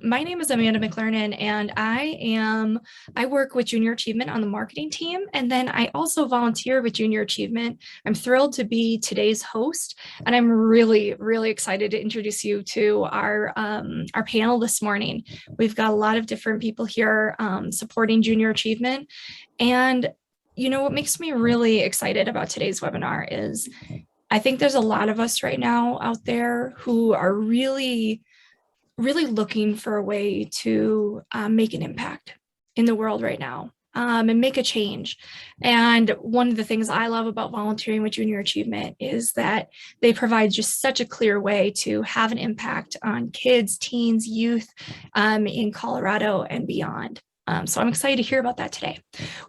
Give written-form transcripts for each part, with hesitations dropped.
My name is Amanda McLernan, and I work with Junior Achievement on the marketing team, and then I also volunteer with Junior Achievement. I'm thrilled to be today's host, and I'm really excited to introduce you to our panel this morning. We've got a lot of different people here supporting Junior Achievement, and what makes me really excited about today's webinar is I think there's a lot of us right now out there who are really looking for a way to make an impact in the world right now and make a change. And one of the things I love about volunteering with Junior Achievement is that they provide just such a clear way to have an impact on kids, teens, youth in Colorado and beyond. So I'm excited to hear about that today.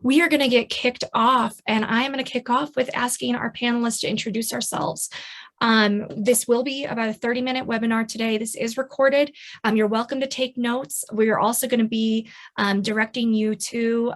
We are going to get kicked off, and I'm going to kick off with asking our panelists to introduce ourselves. This will be about a 30-minute webinar today. This is recorded. You're welcome to take notes. We are also going to be directing you to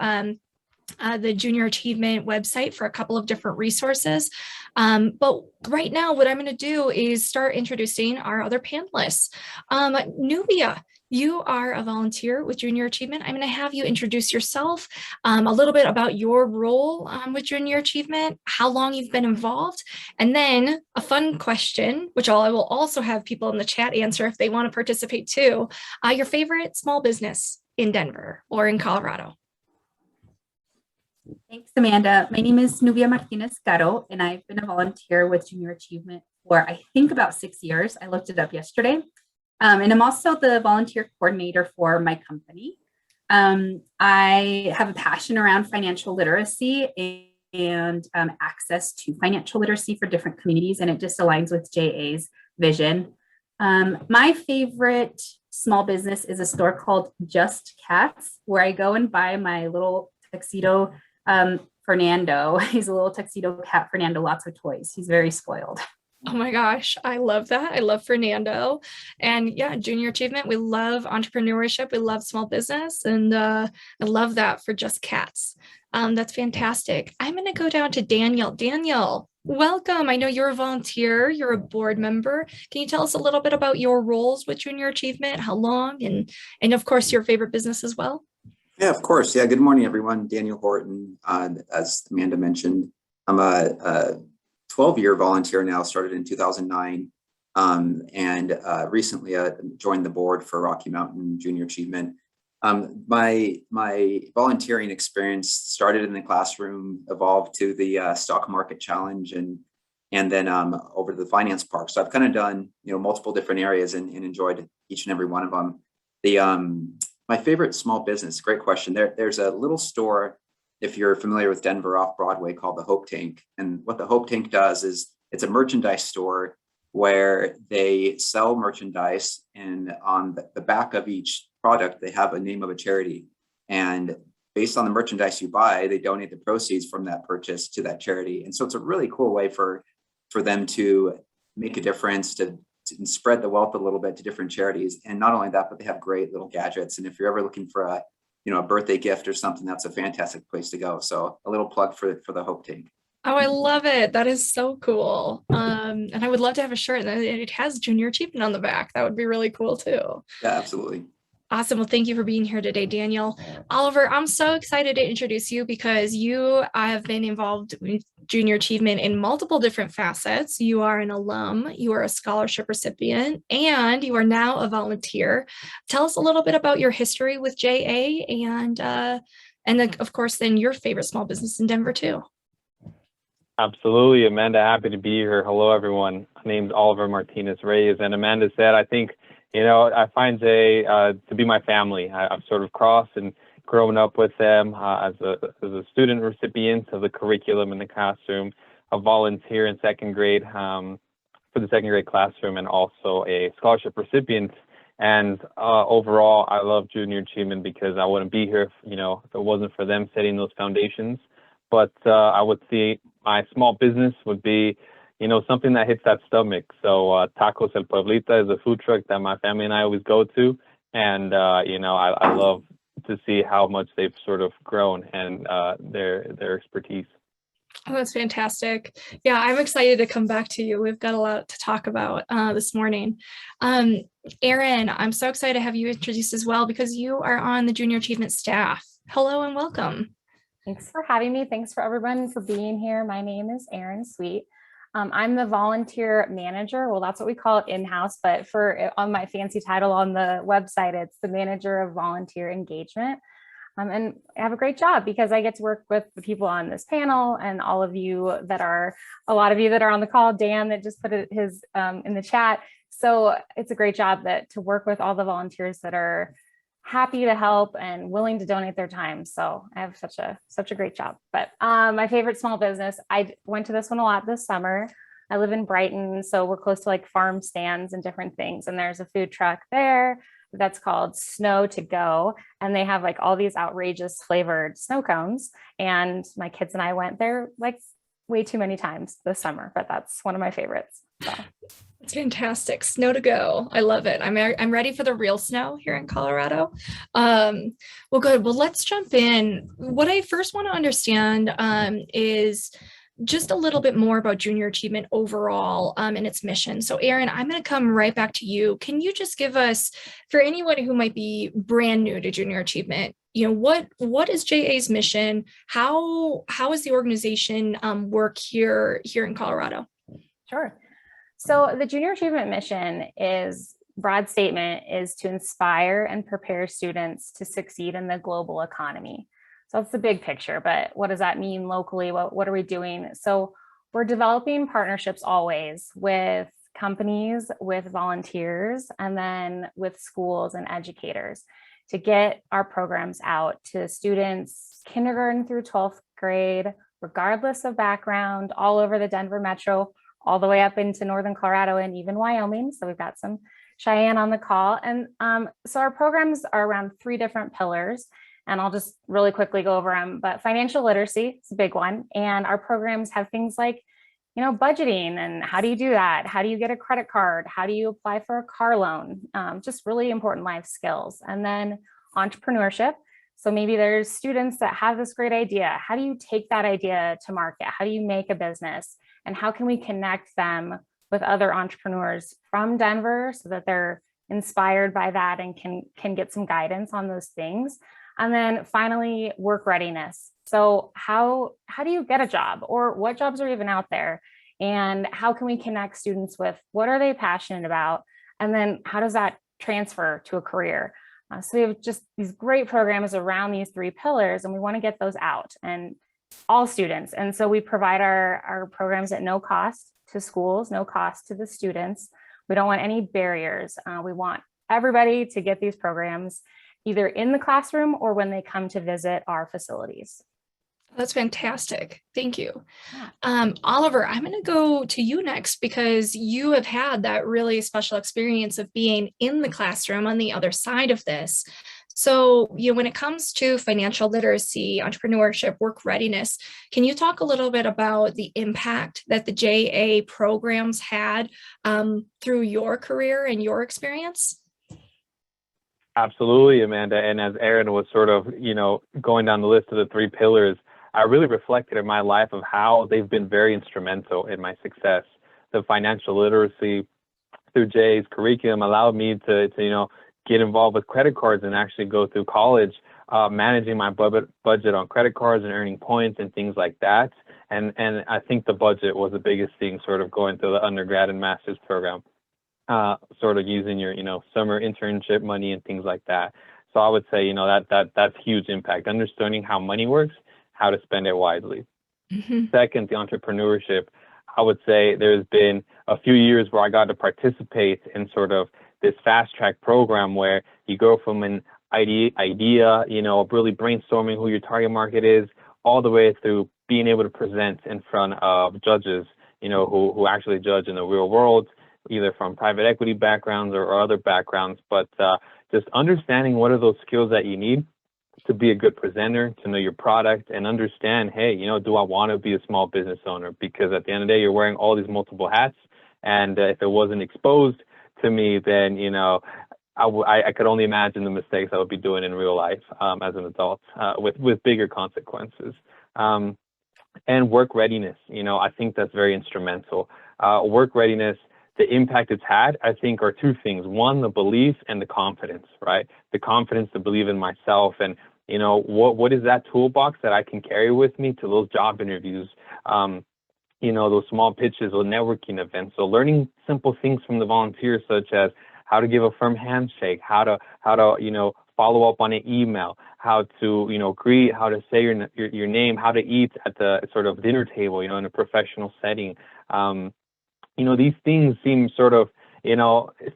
the Junior Achievement website for a couple of different resources. But right now, what I'm going to do is start introducing our other panelists. Nuvia, you are a volunteer with Junior Achievement. I'm going to have you introduce yourself, a little bit about your role with Junior Achievement, how long you've been involved, and then a fun question, which I will also have people in the chat answer if they want to participate too. Your favorite small business in Denver or in Colorado? Thanks, Amanda. My name is Nuvia Martinez, and I've been a volunteer with Junior Achievement for, I think, about 6 years. I looked it up yesterday. And I'm also the volunteer coordinator for my company. I have a passion around financial literacy and access to financial literacy for different communities, and it just aligns with JA's vision. My favorite small business is a store called Just Cats, where I go and buy my little tuxedo Fernando. He's a little tuxedo cat, Fernando, lots of toys. He's very spoiled. Oh my gosh, I love that. I love Fernando. And yeah, Junior Achievement, we love entrepreneurship. We love small business. And I love that for Just Cats. That's fantastic. I'm going to go down to Daniel. Daniel, welcome. I know you're a volunteer. You're a board member. Can you tell us a little bit about your roles with Junior Achievement, how long, and of course, your favorite business as well? Yeah, of course. Yeah, good morning, everyone. Daniel Horton, as Amanda mentioned, I'm a 12-year volunteer now, started in 2009, and recently joined the board for Rocky Mountain Junior Achievement. My volunteering experience started in the classroom, evolved to the stock market challenge, and then over to the finance park. So I've kind of done multiple different areas and enjoyed each and every one of them. My favorite small business, great question. There's a little store, if you're familiar with Denver, off Broadway, called the Hope Tank. And what the Hope Tank does is it's a merchandise store where they sell merchandise, and on the back of each product, they have a name of a charity. And based on the merchandise you buy, they donate the proceeds from that purchase to that charity. And so it's a really cool way for them to make a difference, to spread the wealth a little bit to different charities. And not only that, but they have great little gadgets. And if you're ever looking for a birthday gift or something, that's a fantastic place to go. So a little plug for the Hope Tank. Oh, I love it. That is so cool. And I would love to have a shirt that it has Junior Achievement on the back. That would be really cool too. Yeah, absolutely. Awesome. Well, thank you for being here today, Daniel. Oliver, I'm so excited to introduce you because you have been involved with Junior Achievement in multiple different facets. You are an alum, you are a scholarship recipient, and you are now a volunteer. Tell us a little bit about your history with JA and then, of course, then your favorite small business in Denver too. Absolutely, Amanda. Happy to be here. Hello, everyone. My name's Oliver Martinez Reyes, and Amanda said, I think, I find JA to be my family. I've sort of crossed and grown up with them as a student recipient of the curriculum in the classroom, a volunteer in second grade for the second grade classroom, and also a scholarship recipient. And overall, I love Junior Achievement because I wouldn't be here if it wasn't for them setting those foundations. But I would say my small business would be something that hits that stomach. So Tacos El Pueblita is a food truck that my family and I always go to. And, I love to see how much they've sort of grown and their expertise. Oh, that's fantastic. Yeah, I'm excited to come back to you. We've got a lot to talk about this morning. Um, Erin, I'm so excited to have you introduced as well because you are on the Junior Achievement staff. Hello and welcome. Thanks for having me. Thanks for everyone for being here. My name is Erin Sweet. I'm the volunteer manager. Well, that's what we call it in-house, but on my fancy title on the website, it's the manager of volunteer engagement. And I have a great job because I get to work with the people on this panel and a lot of you that are on the call, Dan that just put his in the chat. So it's a great job to work with all the volunteers that are happy to help and willing to donate their time. So I have such a great job. But my favorite small business, I went to this one a lot this summer. I live in Brighton, so we're close to like farm stands and different things. And there's a food truck there that's called Snow to Go. And they have like all these outrageous flavored snow cones. And my kids and I went there like way too many times this summer, but that's one of my favorites. So. It's fantastic. Snow to go. I love it. I'm ready for the real snow here in Colorado. Well, good. Well, let's jump in. What I first want to understand is just a little bit more about Junior Achievement overall and its mission. So Erin, I'm going to come right back to you. Can you just give us, for anyone who might be brand new to Junior Achievement, what is JA's mission? How is the organization work here in Colorado? Sure. So the Junior Achievement mission broad statement is to inspire and prepare students to succeed in the global economy. So that's the big picture, but what does that mean locally? What are we doing? So we're developing partnerships always with companies, with volunteers, and then with schools and educators to get our programs out to students kindergarten through 12th grade, regardless of background, all over the Denver metro, all the way up into northern Colorado and even Wyoming. So we've got some Cheyenne on the call. And so our programs are around 3 different pillars, and I'll just really quickly go over them. But financial literacy is a big one. And our programs have things like, budgeting and how do you do that? How do you get a credit card? How do you apply for a car loan? Just really important life skills. And then entrepreneurship. So maybe there's students that have this great idea. How do you take that idea to market? How do you make a business? And how can we connect them with other entrepreneurs from Denver so that they're inspired by that and can get some guidance on those things? And then finally, work readiness. So how do you get a job, or what jobs are even out there? And how can we connect students with what are they passionate about? And then how does that transfer to a career? So we have just these great programs around these 3 pillars, and we want to get those out and all students. And so we provide our programs at no cost to schools, no cost to the students. We don't want any barriers. We want everybody to get these programs either in the classroom or when they come to visit our facilities. That's fantastic. Thank you. Oliver, I'm going to go to you next because you have had that really special experience of being in the classroom on the other side of this. So, when it comes to financial literacy, entrepreneurship, work readiness, can you talk a little bit about the impact that the JA programs had through your career and your experience? Absolutely, Amanda. And as Erin was sort of, going down the list of the 3 pillars, I really reflected in my life of how they've been very instrumental in my success. The financial literacy through JA's curriculum allowed me to get involved with credit cards and actually go through college, managing my budget on credit cards and earning points and things like that. And I think the budget was the biggest thing, sort of going through the undergrad and master's program, sort of using your, summer internship money and things like that. So I would say, that's huge impact, understanding how money works, how to spend it wisely. Mm-hmm. Second, the entrepreneurship. I would say there's been a few years where I got to participate in sort of this fast track program where you go from an idea, really brainstorming who your target market is, all the way through being able to present in front of judges, who actually judge in the real world, either from private equity backgrounds or other backgrounds. But just understanding what are those skills that you need to be a good presenter, to know your product and understand, hey, do I want to be a small business owner? Because at the end of the day, you're wearing all these multiple hats. And if it wasn't exposed to me, then, I could only imagine the mistakes I would be doing in real life as an adult with bigger consequences. And work readiness, I think that's very instrumental. Work readiness, the impact it's had, I think, are two things. One, the belief and the confidence, right? The confidence to believe in myself and, what is that toolbox that I can carry with me to those job interviews, those small pitches or networking events. So learning simple things from the volunteers, such as how to give a firm handshake, how to follow up on an email, how to, greet, how to say your name, how to eat at the sort of dinner table, in a professional setting. These things seem sort of,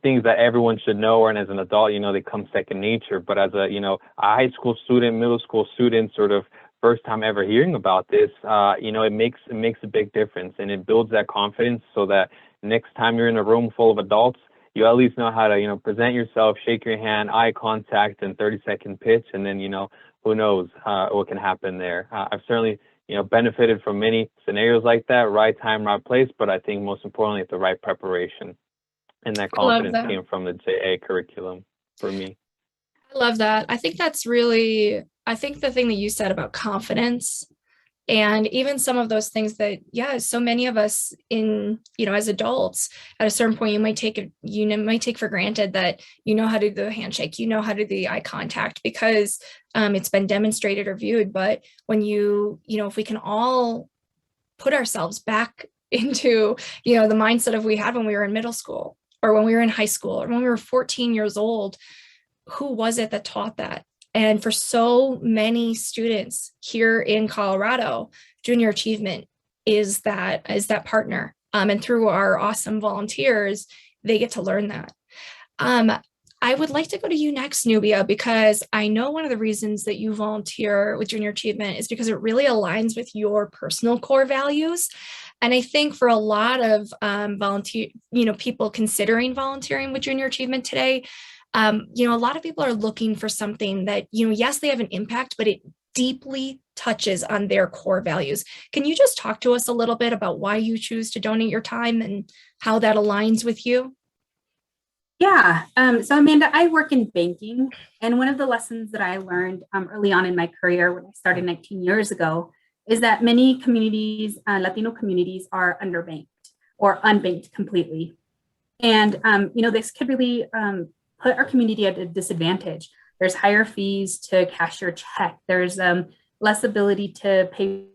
things that everyone should know, and as an adult, they come second nature. But as a high school student, middle school student, sort of first time ever hearing about this, it makes a big difference, and it builds that confidence so that next time you're in a room full of adults, you at least know how to, present yourself, shake your hand, eye contact, and 30-second pitch, and then, who knows what can happen there. I've certainly, benefited from many scenarios like that, right time, right place, but I think most importantly, it's the right preparation. And that confidence came from the JA curriculum for me. I love that. I think that's I think the thing that you said about confidence and even some of those things that, so many of us as adults, at a certain point, you might take for granted that how to do the handshake, how to do the eye contact because it's been demonstrated or viewed. But when if we can all put ourselves back into, the mindset of we had when we were in middle school or when we were in high school or when we were 14 years old, who was it that taught that? And for so many students here in Colorado, junior achievement is that partner. And through our awesome volunteers, they get to learn that. I would like to go to you next, Nubia, because I know one of the reasons that you volunteer with junior achievement is because it really aligns with your personal core values. And I think for a lot of people considering volunteering with junior achievement today, a lot of people are looking for something that, yes, they have an impact, but it deeply touches on their core values. Can you just talk to us a little bit about why you choose to donate your time and how that aligns with you? Yeah. So Amanda, I work in banking. And one of the lessons that I learned early on in my career when I started 19 years ago is that many communities, Latino communities, are underbanked or unbanked completely. And, this could really put our community at a disadvantage. There's higher fees to cash your check. There's less ability to pay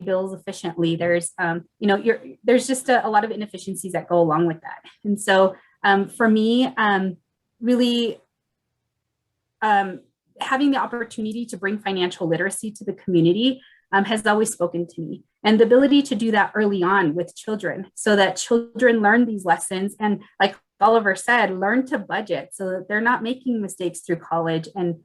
bills efficiently. There's, there's just a lot of inefficiencies that go along with that. And so for me, really having the opportunity to bring financial literacy to the community has always spoken to me. And the ability to do that early on with children so that children learn these lessons and, like Oliver said, learn to budget so that they're not making mistakes through college and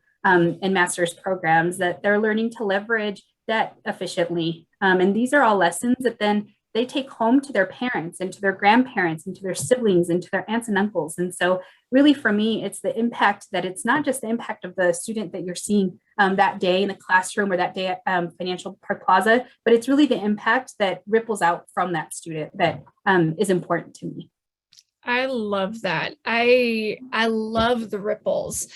master's programs, that they're learning to leverage debt efficiently. And these are all lessons that then they take home to their parents and to their grandparents and to their siblings and to their aunts and uncles. And so really for me, it's the impact that it's not just the impact of the student that you're seeing that day in the classroom or that day at Financial Park Plaza, but it's really the impact that ripples out from that student that is important to me. I love that. I love the ripples.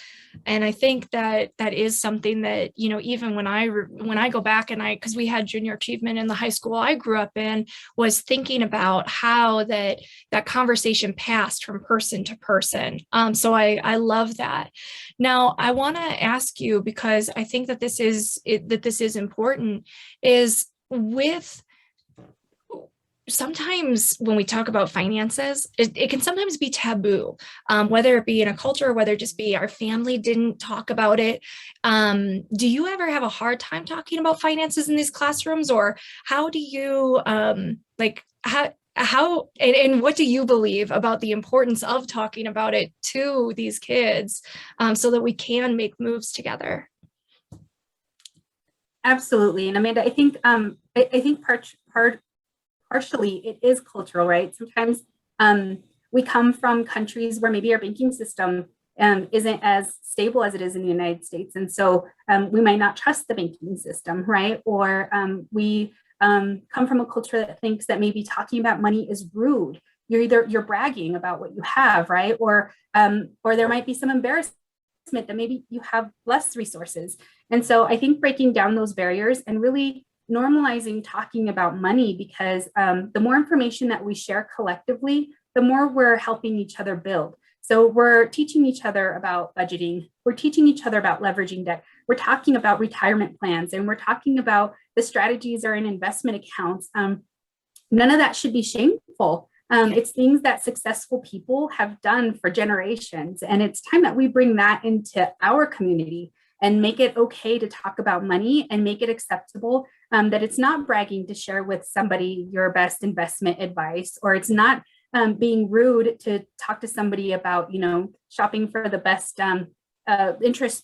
And I think that is something that, even when I go back and because we had junior achievement in the high school I grew up in, was thinking about how that conversation passed from person to person. So I love that. Now I want to ask you, because I think that this is important, is with sometimes when we talk about finances, it can sometimes be taboo, whether it be in a culture, whether it just be our family didn't talk about it. Do you ever have a hard time talking about finances in these classrooms, or how do you how and what do you believe about the importance of talking about it to these kids so that we can make moves together? Absolutely. And Amanda, I think partially it is cultural, right? Sometimes we come from countries where maybe our banking system isn't as stable as it is in the United States. And so we might not trust the banking system, right? Or we come from a culture that thinks that maybe talking about money is rude. You're bragging about what you have, right? Or there might be some embarrassment that maybe you have less resources. And so I think breaking down those barriers and really normalizing talking about money, because the more information that we share collectively, the more we're helping each other build. So we're teaching each other about budgeting. We're teaching each other about leveraging debt. We're talking about retirement plans, and we're talking about the strategies are in investment accounts. None of that should be shameful. It's things that successful people have done for generations. And it's time that we bring that into our community and make it okay to talk about money and make it acceptable, that it's not bragging to share with somebody your best investment advice, or it's not being rude to talk to somebody about, shopping for the best interest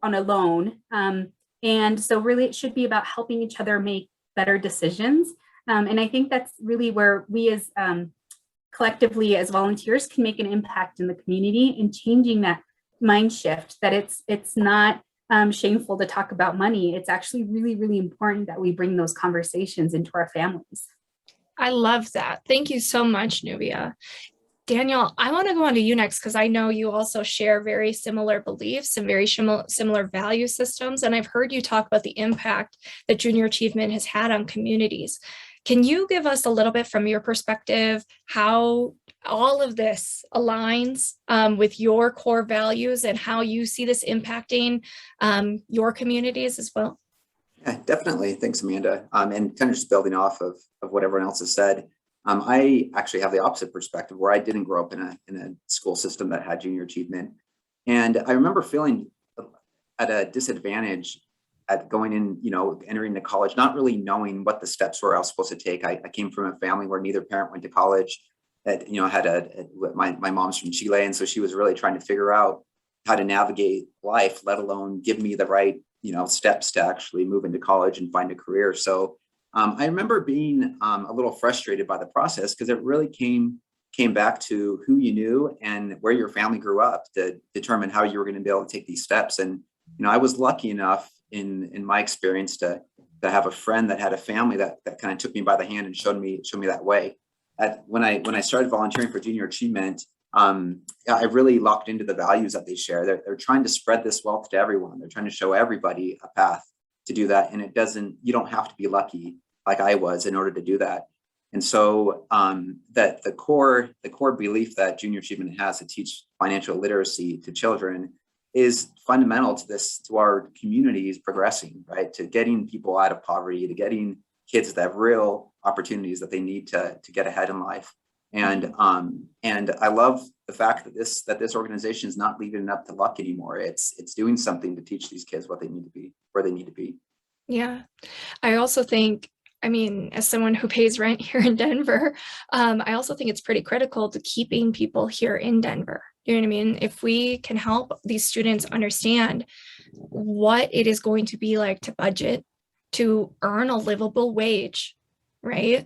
on a loan. And so really it should be about helping each other make better decisions. And I think that's really where we as collectively as volunteers can make an impact in the community in changing that mind shift, that it's not shameful to talk about money. It's actually really, really important that we bring those conversations into our families. I love that. Thank you so much, Nuvia. Daniel, I want to go on to you next because I know you also share very similar beliefs and very similar value systems. And I've heard you talk about the impact that junior achievement has had on communities. Can you give us a little bit from your perspective how all of this aligns with your core values and how you see this impacting your communities as well? Yeah, definitely. Thanks, Amanda. And kind of just building off of what everyone else has said, I actually have the opposite perspective where I didn't grow up in a school system that had junior achievement. And I remember feeling at a disadvantage at going in, entering the college, not really knowing what the steps were I was supposed to take. I came from a family where neither parent went to college. That had my mom's from Chile, and so she was really trying to figure out how to navigate life, let alone give me the right steps to actually move into college and find a career. So I remember being a little frustrated by the process because it really came back to who you knew and where your family grew up to determine how you were going to be able to take these steps. And I was lucky enough in my experience to have a friend that had a family that kind of took me by the hand and showed me that way. When I started volunteering for junior achievement, I really locked into the values that they share. They're trying to spread this wealth to everyone. They're trying to show everybody a path to do that. And you don't have to be lucky like I was in order to do that. And so that the core belief that junior achievement has to teach financial literacy to children is fundamental to our communities progressing, right? To getting people out of poverty, to getting kids that have real opportunities that they need to get ahead in life. And I love the fact that this organization is not leaving it up to luck anymore. It's doing something to teach these kids what they need to be, where they need to be. Yeah. I also think, as someone who pays rent here in Denver, I also think it's pretty critical to keeping people here in Denver. You know what I mean? If we can help these students understand what it is going to be like to budget, to earn a livable wage, right?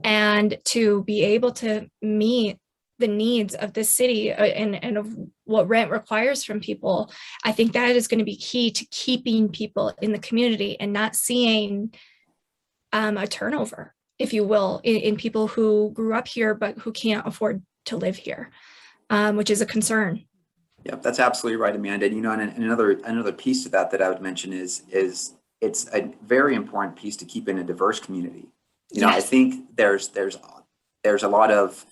And to be able to meet the needs of this city and of what rent requires from people, I think that is going to be key to keeping people in the community and not seeing a turnover, if you will, in people who grew up here but who can't afford to live here, which is a concern. Yeah, that's absolutely right, Amanda. And another piece to that I would mention is it's a very important piece to keep in a diverse community. Yes. I think there's a lot of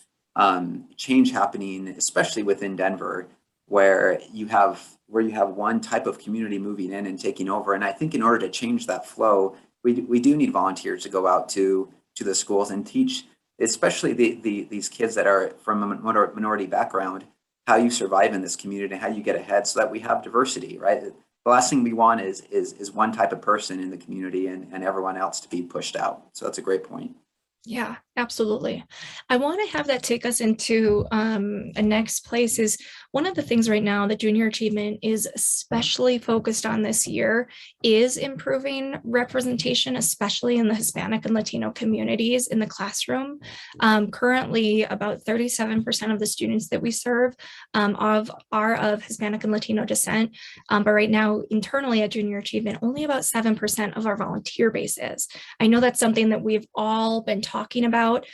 change happening, especially within Denver, where you have one type of community moving in and taking over. And I think in order to change that flow, we do need volunteers to go out to the schools and teach, especially these kids that are from a minority background, how you survive in this community and how you get ahead, so that we have diversity, right? The last thing we want is one type of person in the community and everyone else to be pushed out. So that's a great point. Yeah, absolutely. I want to have that take us into a next place. Is one of the things right now that junior achievement is especially focused on this year is improving representation, especially in the Hispanic and Latino communities in the classroom. Currently, about 37% of the students that we serve are of Hispanic and Latino descent. But right now, internally at junior achievement, only about 7% of our volunteer base is. I know that's something that we've all been talking about about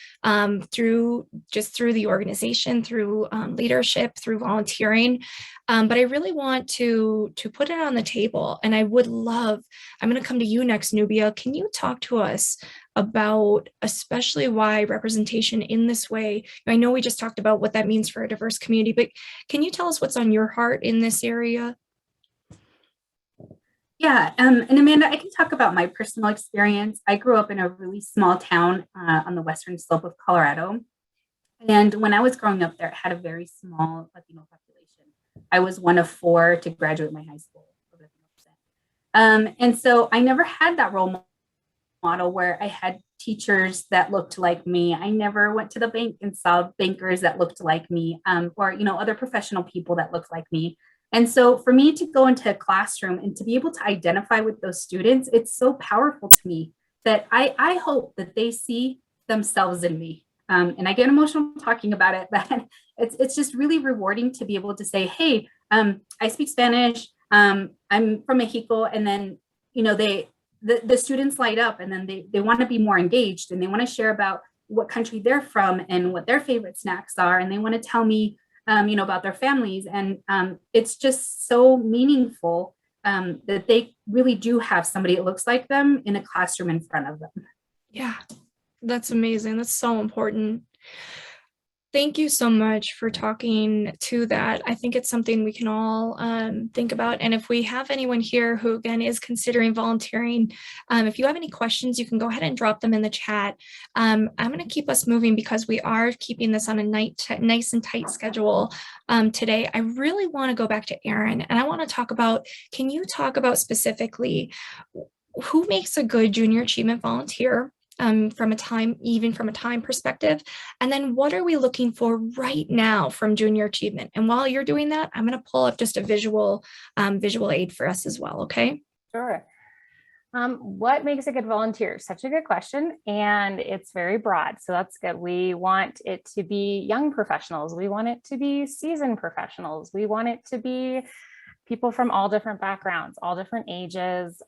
through the organization, through leadership, through volunteering. But I really want to put it on the table. And I'm going to come to you next, Nubia. Can you talk to us about especially why representation in this way? I know we just talked about what that means for a diverse community, but can you tell us what's on your heart in this area? Yeah, and Amanda, I can talk about my personal experience. I grew up in a really small town on the western slope of Colorado. And when I was growing up there, it had a very small Latino population. I was one of 4 to graduate my high school. And so I never had that role model where I had teachers that looked like me. I never went to the bank and saw bankers that looked like me, or other professional people that looked like me. And so for me to go into a classroom and to be able to identify with those students, it's so powerful to me that I hope that they see themselves in me. And I get emotional talking about it, but it's just really rewarding to be able to say, hey, I speak Spanish, I'm from Mexico, and then, the students light up, and then they want to be more engaged, and they want to share about what country they're from and what their favorite snacks are, and they want to tell me about their families. And it's just so meaningful that they really do have somebody that looks like them in a classroom in front of them. Yeah, that's amazing. That's so important. Thank you so much for talking to that. I think it's something we can all think about. And if we have anyone here who, again, is considering volunteering, if you have any questions, you can go ahead and drop them in the chat. I'm going to keep us moving because we are keeping this on a nice and tight schedule today. I really want to go back to Erin, and I want to talk about, can you talk about specifically who makes a good junior achievement volunteer? From a time perspective, and then what are we looking for right now from junior achievement? And while you're doing that, I'm going to pull up just a visual aid for us as well. Okay. Sure. What makes a good volunteer? Such a good question, and it's very broad, so that's good. We want it to be young professionals. We want it to be seasoned professionals. We want it to be people from all different backgrounds, all different ages.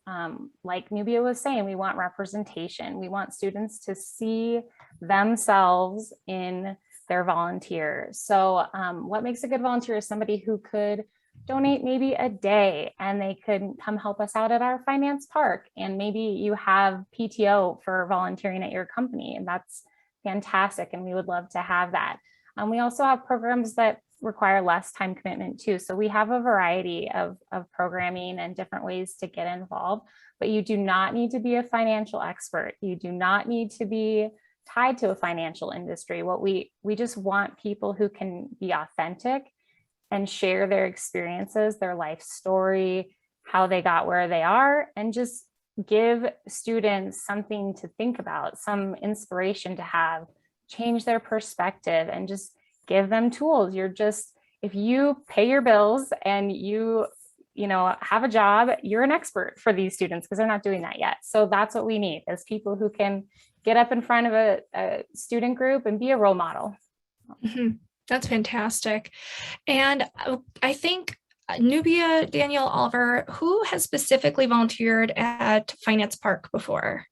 Like Nubia was saying, we want representation. We want students to see themselves in their volunteers. So what makes a good volunteer is somebody who could donate maybe a day, and they could come help us out at our finance park. And maybe you have PTO for volunteering at your company, and that's fantastic. And we would love to have that. We also have programs that require less time commitment too. So we have a variety of programming and different ways to get involved, but you do not need to be a financial expert. You do not need to be tied to a financial industry. What we just want people who can be authentic and share their experiences, their life story, how they got where they are, and just give students something to think about, some inspiration to have, change their perspective, and just give them tools. If you pay your bills and you have a job, you're an expert for these students because they're not doing that yet. So that's what we need, is people who can get up in front of a student group and be a role model. Mm-hmm. That's fantastic. And I think Nubia, Danielle, Oliver, who has specifically volunteered at Finance Park before?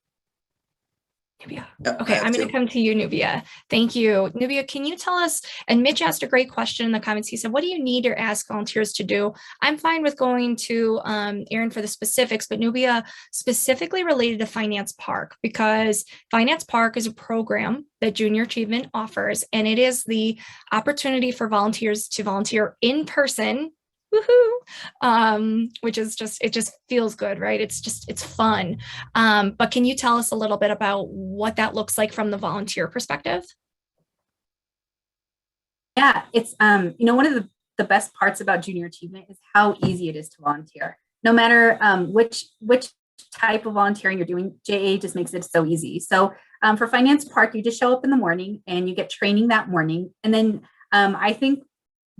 Nubia. Okay, I'm going to come to you, Nubia. Thank you. Nubia, can you tell us, and Mitch asked a great question in the comments. He said, what do you need or ask volunteers to do? I'm fine with going to Erin for the specifics, but Nubia, specifically related to Finance Park, because Finance Park is a program that Junior Achievement offers, and it is the opportunity for volunteers to volunteer in person. Woohoo! Which is it just feels good, right? It's fun. But can you tell us a little bit about what that looks like from the volunteer perspective? Yeah, it's one of the best parts about Junior Achievement is how easy it is to volunteer. No matter which type of volunteering you're doing, JA just makes it so easy. So for Finance Park, you just show up in the morning and you get training that morning, and then I think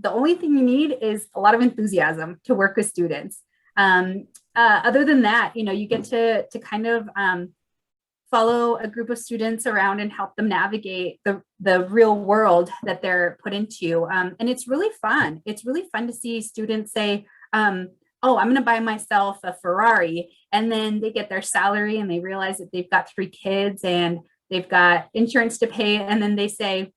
the only thing you need is a lot of enthusiasm to work with students. Other than that, you get to kind of follow a group of students around and help them navigate the real world that they're put into. And it's really fun. It's really fun to see students say, oh, I'm going to buy myself a Ferrari. And then they get their salary and they realize that they've got 3 kids and they've got insurance to pay, and then they say,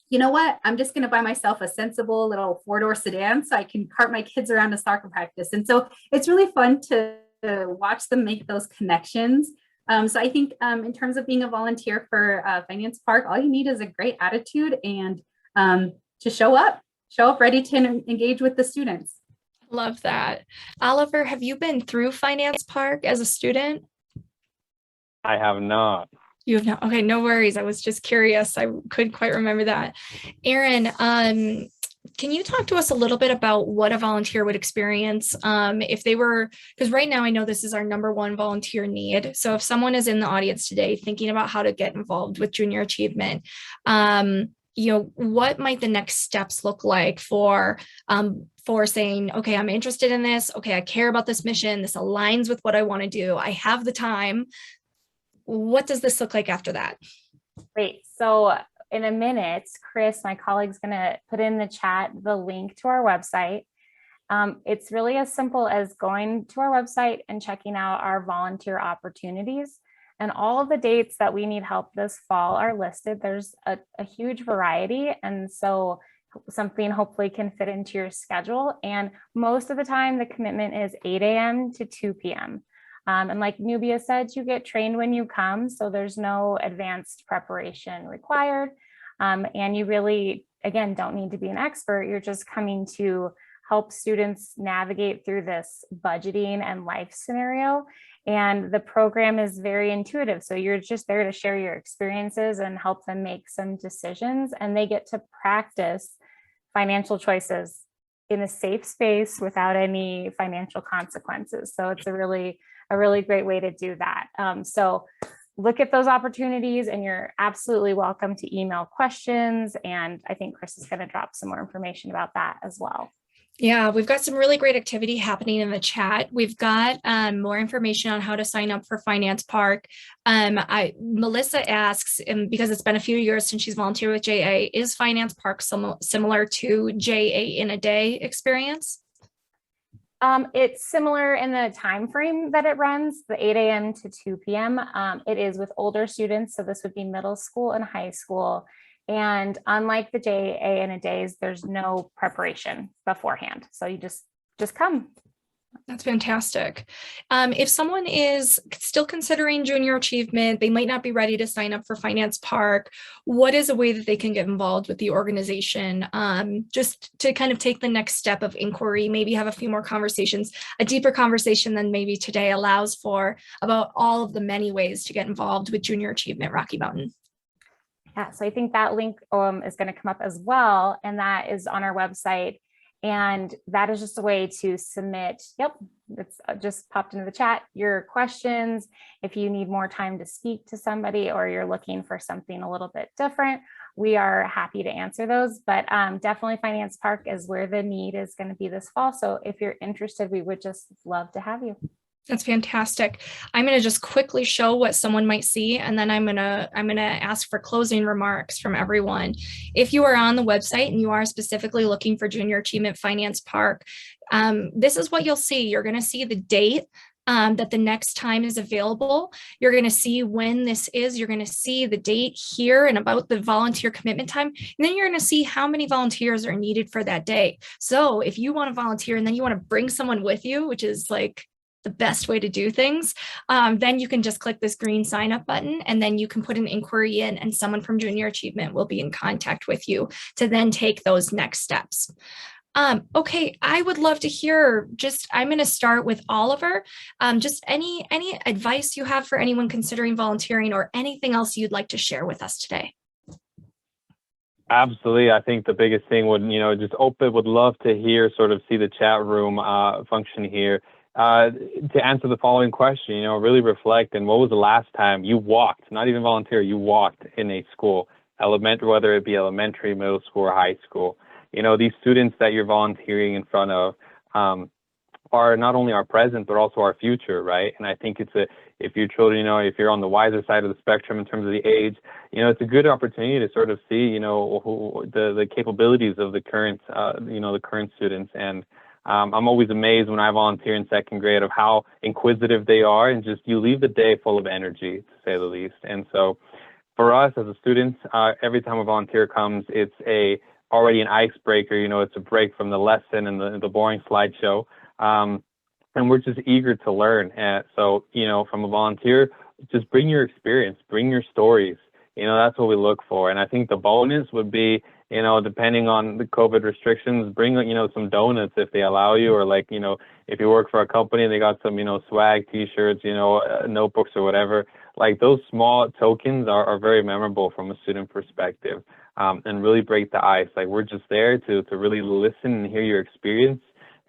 you know what, I'm just going to buy myself a sensible little 4-door sedan so I can cart my kids around to soccer practice. And so it's really fun to watch them make those connections. So I think in terms of being a volunteer for Finance Park, all you need is a great attitude and to show up ready to engage with the students. Love that. Oliver, have you been through Finance Park as a student? I have not. You have not? Okay, no worries. I was just curious. I couldn't quite remember that. Aaron, can you talk to us a little bit about what a volunteer would experience if they were, because right now I know this is our #1 volunteer need. So if someone is in the audience today thinking about how to get involved with junior achievement, what might the next steps look like for saying, okay, I'm interested in this. Okay, I care about this mission. This aligns with what I want to do. I have the time. What does this look like after that? Great. So in a minute, Chris, my colleague's going to put in the chat the link to our website. It's really as simple as going to our website and checking out our volunteer opportunities. And all of the dates that we need help this fall are listed. There's a huge variety. And so something hopefully can fit into your schedule. And most of the time, the commitment is 8 a.m. to 2 p.m. And like Nubia said, you get trained when you come, so there's no advanced preparation required. And you really, again, don't need to be an expert. You're just coming to help students navigate through this budgeting and life scenario. And the program is very intuitive. So you're just there to share your experiences and help them make some decisions. And they get to practice financial choices in a safe space without any financial consequences. So it's a really great way to do that. So look at those opportunities, and you're absolutely welcome to email questions. And I think Chris is going to drop some more information about that as well. Yeah, we've got some really great activity happening in the chat. We've got more information on how to sign up for Finance Park. Melissa asks, because it's been a few years since she's volunteered with JA, is Finance Park similar to JA in a Day experience? It's similar in the time frame that it runs, the 8 a.m. to 2 p.m. It is with older students, so this would be middle school and high school. And unlike the JA in a Days, there's no preparation beforehand. So you just come. That's fantastic. If someone is still considering junior achievement, they might not be ready to sign up for Finance Park. What is a way that they can get involved with the organization? Just to kind of take the next step of inquiry, maybe have a few more conversations, a deeper conversation than maybe today allows for, about all of the many ways to get involved with junior achievement Rocky Mountain. Yeah, so I think that link is going to come up as well, and that is on our website. And that is just a way to submit, it's just popped into the chat, your questions. If you need more time to speak to somebody, or you're looking for something a little bit different, we are happy to answer those. But definitely Finance Park is where the need is going to be this fall. So if you're interested, we would just love to have you. That's fantastic. I'm going to just quickly show what someone might see, and then I'm going to ask for closing remarks from everyone. If you are on the website and you are specifically looking for Junior Achievement Finance Park, this is what you'll see. You're going to see the date that the next time is available. You're going to see when this is. You're going to see the date here and about the volunteer commitment time. And then you're going to see how many volunteers are needed for that day. So if you want to volunteer and then you want to bring someone with you, which is like the best way to do things, then you can just click this green sign up button, and then you can put an inquiry in, and someone from Junior Achievement will be in contact with you to then take those next steps. Okay, I would love to hear, I'm going to start with Oliver. Just any advice you have for anyone considering volunteering, or anything else you'd like to share with us today. Absolutely. I think the biggest thing would, would love to hear, see the chat room function here. To answer the following question, really reflect. And what was the last time you walked, not even volunteer, you walked in a school, whether it be elementary, middle school, or high school? These students that you're volunteering in front of are not only our present, but also our future, right? And I think if your children, if you're on the wiser side of the spectrum in terms of the age, it's a good opportunity to see, the capabilities of the current, the current students. And I'm always amazed when I volunteer in second grade of how inquisitive they are, and just you leave the day full of energy, to say the least. And so for us as a student, every time a volunteer comes, it's already an icebreaker. It's a break from the lesson and the boring slideshow. And we're just eager to learn. And so, from a volunteer, just bring your experience, bring your stories. That's what we look for. And I think the bonus would be, depending on the COVID restrictions, bring, some donuts if they allow you, or if you work for a company, they got some, swag, t-shirts, notebooks or whatever. Like those small tokens are very memorable from a student perspective, and really break the ice. Like we're just there to really listen and hear your experience.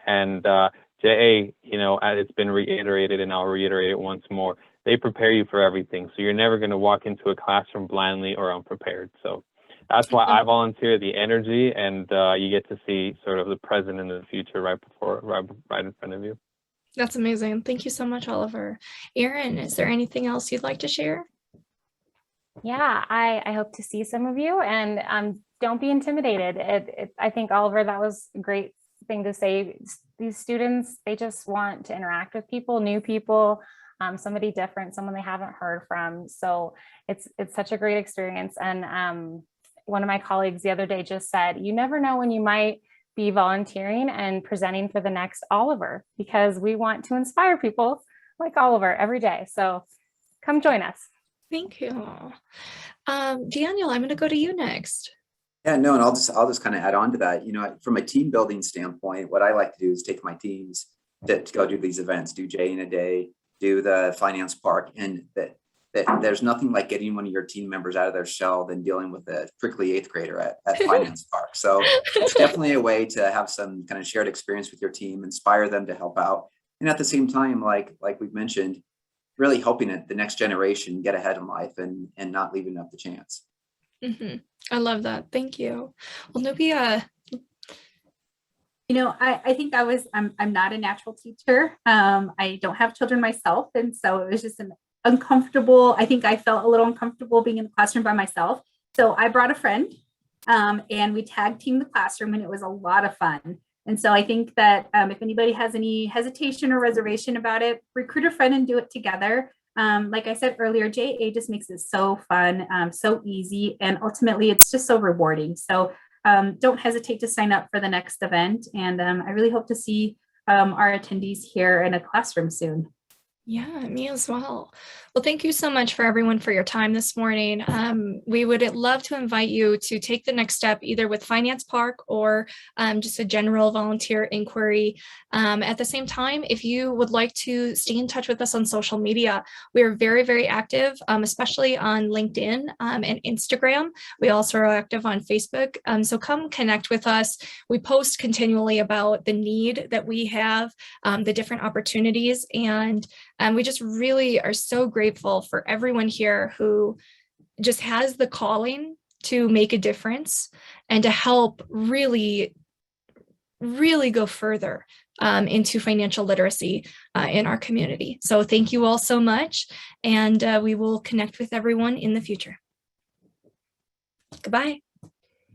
And JA, it's been reiterated, and I'll reiterate it once more. They prepare you for everything. So you're never going to walk into a classroom blindly or unprepared. So that's why I volunteer, the energy, and you get to see sort of the present and the future right in front of you. That's amazing. Thank you so much, Oliver. Erin, is there anything else you'd like to share? Yeah, I hope to see some of you, and don't be intimidated. I think, Oliver, that was a great thing to say. These students, they just want to interact with people, new people, somebody different, someone they haven't heard from. So it's such a great experience. And one of my colleagues the other day just said, you never know when you might be volunteering and presenting for the next Oliver, because we want to inspire people like Oliver every day. So come join us. Thank you. Daniel, I'm going to go to you next. Yeah, no, and I'll just kind of add on to that. From a team building standpoint, what I like to do is take my teams to go do these events, do J in a Day, do the finance park, and that there's nothing like getting one of your team members out of their shell than dealing with a prickly 8th grader at finance park. So it's definitely a way to have some kind of shared experience with your team, inspire them to help out, and at the same time, like we've mentioned, really helping the next generation get ahead in life and not leaving up the chance. Mm-hmm. I love that. Thank you. Well, Nubia. I think I'm not a natural teacher. I don't have children myself. And so it was just I think I felt a little uncomfortable being in the classroom by myself. So I brought a friend and we tag teamed the classroom, and it was a lot of fun. And so I think that if anybody has any hesitation or reservation about it, recruit a friend and do it together. Like I said earlier, JA just makes it so fun, so easy, and ultimately it's just so rewarding. So don't hesitate to sign up for the next event. And I really hope to see our attendees here in a classroom soon. Yeah, me as well. Well, thank you so much for everyone for your time this morning. We would love to invite you to take the next step, either with Finance Park or just a general volunteer inquiry. At the same time, if you would like to stay in touch with us on social media, we are very, very active, especially on LinkedIn and Instagram. We also are active on Facebook. So come connect with us. We post continually about the need that we have, the different opportunities, and we just really are so grateful for everyone here who just has the calling to make a difference and to help really, really go further into financial literacy in our community. So thank you all so much, and we will connect with everyone in the future. Goodbye.